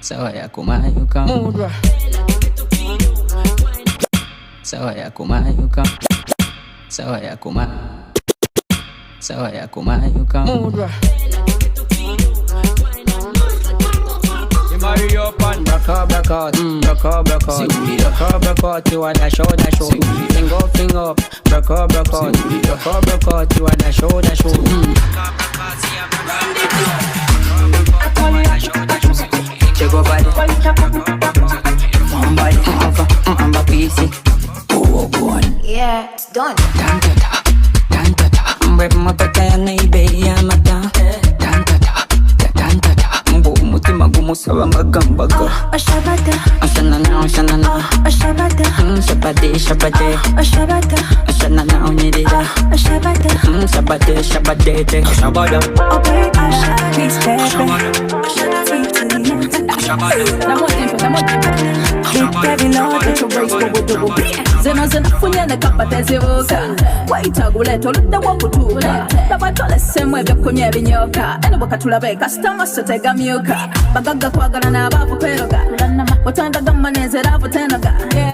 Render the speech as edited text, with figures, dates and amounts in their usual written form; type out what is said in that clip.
sawa ya kumayuka mudra, sawa ya kumayuka, sawa ya kumayuka mudra. Marry up and rock out, you wanna show. Finger up, rock out, you wanna show. Check up body, one body, I'm a piece. Oh, God. Yeah, it's done. Mbwe motaka ya naibe ya mata. Mutima gumusaba magambaga. Ashabata, Ashanana, ashabata, shabade, ashanana onirira. ashabata, Shabade, shabada. okay, ashabata, zeno zenafunyene kapatezibuuka waitaguleta oludda bwokutuuka nabatolesemu ebyokunywa ebinyoka eno bwekatulabe kasitamaso tegamyuka bagagga kwagala n'abaavu kweroga otandagamma nenzera avo tenoga